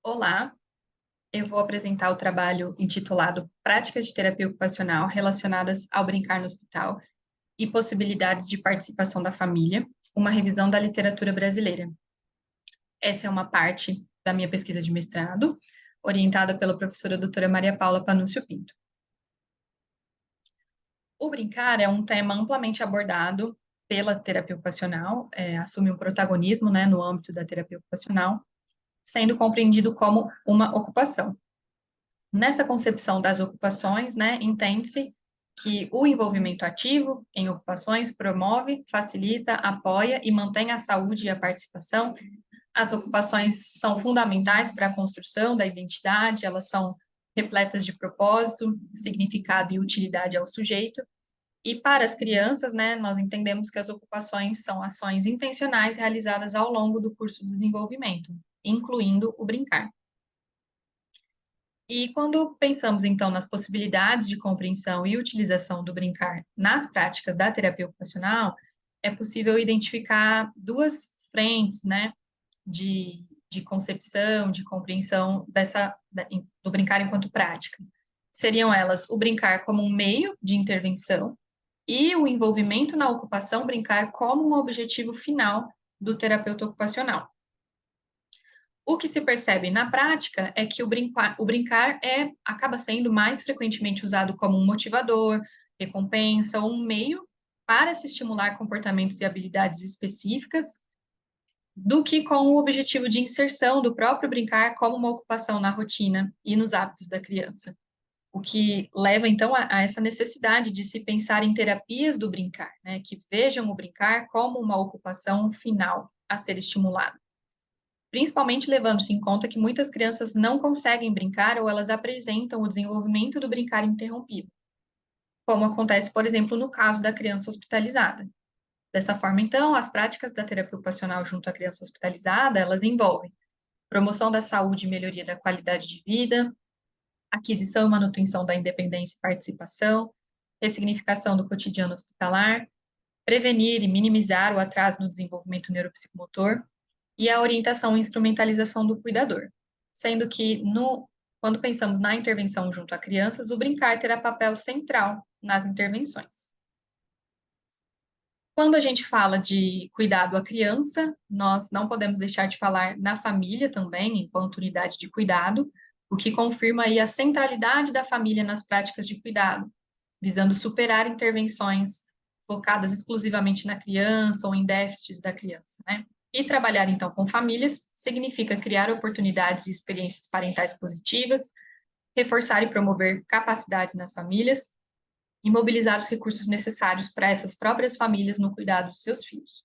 Olá, eu vou apresentar o trabalho intitulado Práticas de Terapia Ocupacional relacionadas ao brincar no hospital e possibilidades de participação da família, uma revisão da literatura brasileira. Essa é uma parte da minha pesquisa de mestrado, orientada pela professora doutora Maria Paula Panúcio Pinto. O brincar é um tema amplamente abordado pela terapia ocupacional, assume um protagonismo, no âmbito da terapia ocupacional, sendo compreendido como uma ocupação. Nessa concepção das ocupações, entende-se que o envolvimento ativo em ocupações promove, facilita, apoia e mantém a saúde e a participação. As ocupações são fundamentais para a construção da identidade, elas são repletas de propósito, significado e utilidade ao sujeito. E para as crianças, nós entendemos que as ocupações são ações intencionais realizadas ao longo do curso do desenvolvimento, incluindo o brincar. E quando pensamos, então, nas possibilidades de compreensão e utilização do brincar nas práticas da terapia ocupacional, é possível identificar duas frentes, de concepção, de compreensão do brincar enquanto prática. Seriam elas o brincar como um meio de intervenção e o envolvimento na ocupação brincar como um objetivo final do terapeuta ocupacional. O que se percebe na prática é que o brincar acaba sendo mais frequentemente usado como um motivador, recompensa ou um meio para se estimular comportamentos e habilidades específicas, do que com o objetivo de inserção do próprio brincar como uma ocupação na rotina e nos hábitos da criança. O que leva, então, a essa necessidade de se pensar em terapias do brincar, que vejam o brincar como uma ocupação final a ser estimulada. Principalmente levando-se em conta que muitas crianças não conseguem brincar ou elas apresentam o desenvolvimento do brincar interrompido, como acontece, por exemplo, no caso da criança hospitalizada. Dessa forma, então, as práticas da terapia ocupacional junto à criança hospitalizada, elas envolvem promoção da saúde e melhoria da qualidade de vida, aquisição e manutenção da independência e participação, ressignificação do cotidiano hospitalar, prevenir e minimizar o atraso no desenvolvimento neuropsicomotor, e a orientação e instrumentalização do cuidador, sendo que, quando pensamos na intervenção junto a crianças, o brincar terá papel central nas intervenções. Quando a gente fala de cuidado à criança, nós não podemos deixar de falar na família também, enquanto unidade de cuidado, o que confirma aí a centralidade da família nas práticas de cuidado, visando superar intervenções focadas exclusivamente na criança ou em déficits da criança, E trabalhar, então, com famílias significa criar oportunidades e experiências parentais positivas, reforçar e promover capacidades nas famílias e mobilizar os recursos necessários para essas próprias famílias no cuidado de seus filhos.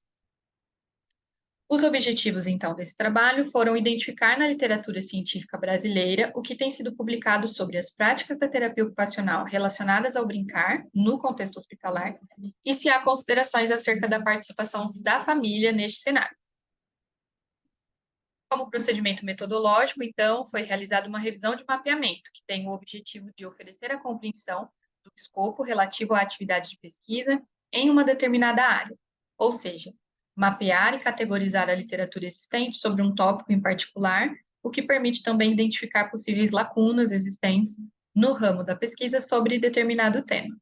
Os objetivos, então, desse trabalho foram identificar na literatura científica brasileira o que tem sido publicado sobre as práticas da terapia ocupacional relacionadas ao brincar no contexto hospitalar e se há considerações acerca da participação da família neste cenário. Como procedimento metodológico, então, foi realizada uma revisão de mapeamento, que tem o objetivo de oferecer a compreensão do escopo relativo à atividade de pesquisa em uma determinada área, ou seja, mapear e categorizar a literatura existente sobre um tópico em particular, o que permite também identificar possíveis lacunas existentes no ramo da pesquisa sobre determinado tema.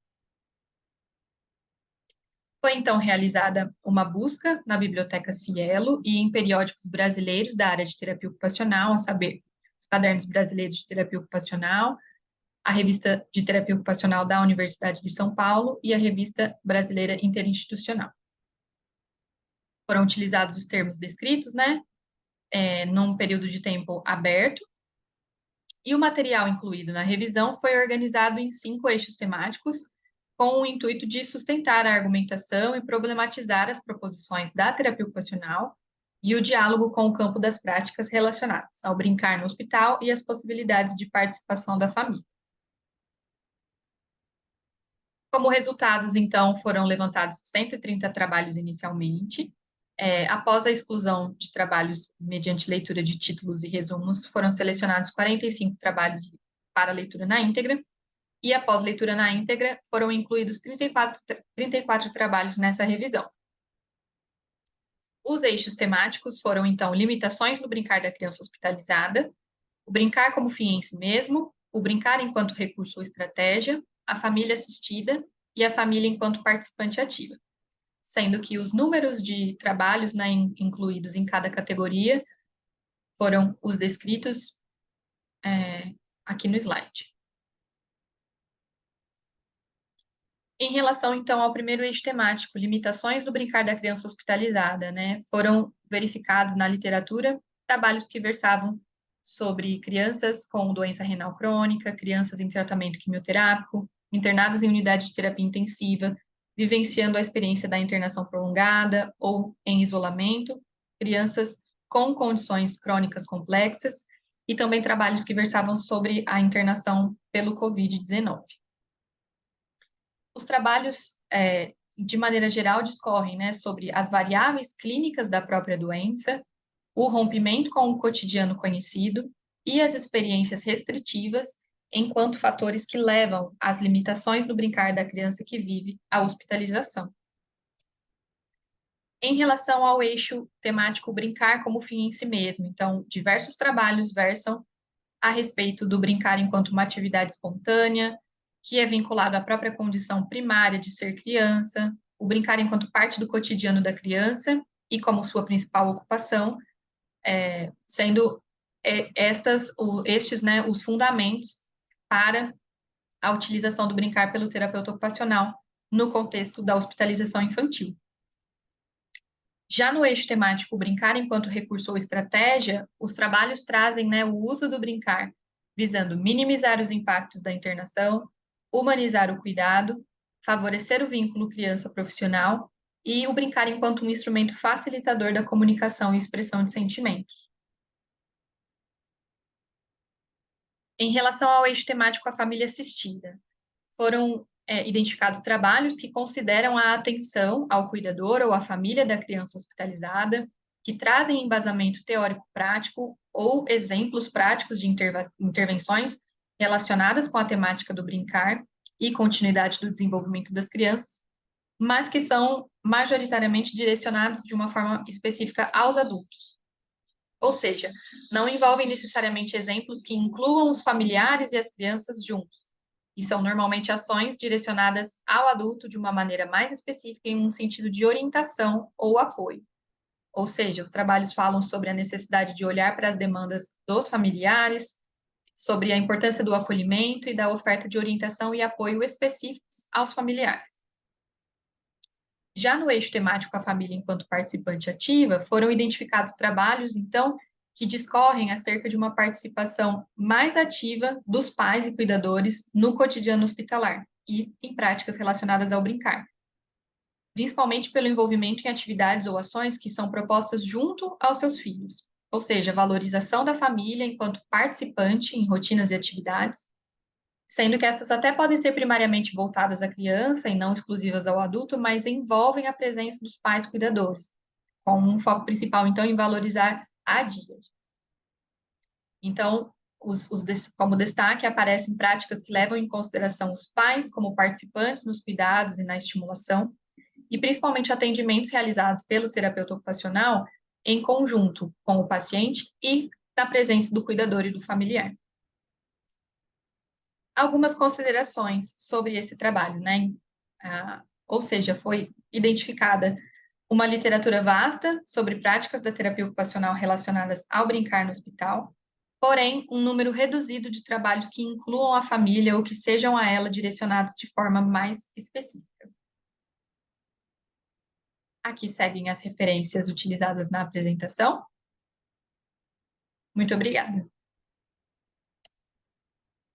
Foi, então, realizada uma busca na Biblioteca Cielo e em periódicos brasileiros da área de terapia ocupacional, a saber, os Cadernos Brasileiros de Terapia Ocupacional, a Revista de Terapia Ocupacional da Universidade de São Paulo e a Revista Brasileira Interinstitucional. Foram utilizados os termos descritos, num período de tempo aberto, e o material incluído na revisão foi organizado em 5 eixos temáticos, com o intuito de sustentar a argumentação e problematizar as proposições da terapia ocupacional e o diálogo com o campo das práticas relacionadas ao brincar no hospital e as possibilidades de participação da família. Como resultados, então, foram levantados 130 trabalhos inicialmente. Após a exclusão de trabalhos mediante leitura de títulos e resumos, foram selecionados 45 trabalhos para leitura na íntegra, e após leitura na íntegra, foram incluídos 34 trabalhos nessa revisão. Os eixos temáticos foram, então, limitações no brincar da criança hospitalizada, o brincar como fim em si mesmo, o brincar enquanto recurso ou estratégia, a família assistida e a família enquanto participante ativa, sendo que os números de trabalhos, né, incluídos em cada categoria foram os descritos aqui no slide. Em relação, então, ao primeiro eixo temático, limitações do brincar da criança hospitalizada, né, foram verificados na literatura trabalhos que versavam sobre crianças com doença renal crônica, crianças em tratamento quimioterápico, internadas em unidade de terapia intensiva, vivenciando a experiência da internação prolongada ou em isolamento, crianças com condições crônicas complexas, e também trabalhos que versavam sobre a internação pelo Covid-19. Os trabalhos, de maneira geral, discorrem, né, sobre as variáveis clínicas da própria doença, o rompimento com o cotidiano conhecido e as experiências restritivas enquanto fatores que levam às limitações no brincar da criança que vive a hospitalização. Em relação ao eixo temático brincar como fim em si mesmo, então, diversos trabalhos versam a respeito do brincar enquanto uma atividade espontânea, que é vinculado à própria condição primária de ser criança, o brincar enquanto parte do cotidiano da criança e como sua principal ocupação, sendo estes, né, os fundamentos para a utilização do brincar pelo terapeuta ocupacional no contexto da hospitalização infantil. Já no eixo temático brincar enquanto recurso ou estratégia, os trabalhos trazem, né, o uso do brincar visando minimizar os impactos da internação, humanizar o cuidado, favorecer o vínculo criança-profissional e o brincar enquanto um instrumento facilitador da comunicação e expressão de sentimentos. Em relação ao eixo temático a família assistida, foram identificados trabalhos que consideram a atenção ao cuidador ou à família da criança hospitalizada, que trazem embasamento teórico-prático ou exemplos práticos de intervenções relacionadas com a temática do brincar e continuidade do desenvolvimento das crianças, mas que são majoritariamente direcionados de uma forma específica aos adultos. Ou seja, não envolvem necessariamente exemplos que incluam os familiares e as crianças juntos, e são normalmente ações direcionadas ao adulto de uma maneira mais específica em um sentido de orientação ou apoio. Ou seja, os trabalhos falam sobre a necessidade de olhar para as demandas dos familiares, sobre a importância do acolhimento e da oferta de orientação e apoio específicos aos familiares. Já no eixo temático a família enquanto participante ativa, foram identificados trabalhos, então, que discorrem acerca de uma participação mais ativa dos pais e cuidadores no cotidiano hospitalar e em práticas relacionadas ao brincar, principalmente pelo envolvimento em atividades ou ações que são propostas junto aos seus filhos, ou seja, valorização da família enquanto participante em rotinas e atividades, sendo que essas até podem ser primariamente voltadas à criança e não exclusivas ao adulto, mas envolvem a presença dos pais cuidadores, com um foco principal, então, em valorizar a díade. Então, como destaque, aparecem práticas que levam em consideração os pais como participantes nos cuidados e na estimulação, e principalmente atendimentos realizados pelo terapeuta ocupacional em conjunto com o paciente e na presença do cuidador e do familiar. Algumas considerações sobre esse trabalho, né? Ou seja, foi identificada uma literatura vasta sobre práticas da terapia ocupacional relacionadas ao brincar no hospital, porém, um número reduzido de trabalhos que incluam a família ou que sejam a ela direcionados de forma mais específica. Aqui seguem as referências utilizadas na apresentação. Muito obrigada.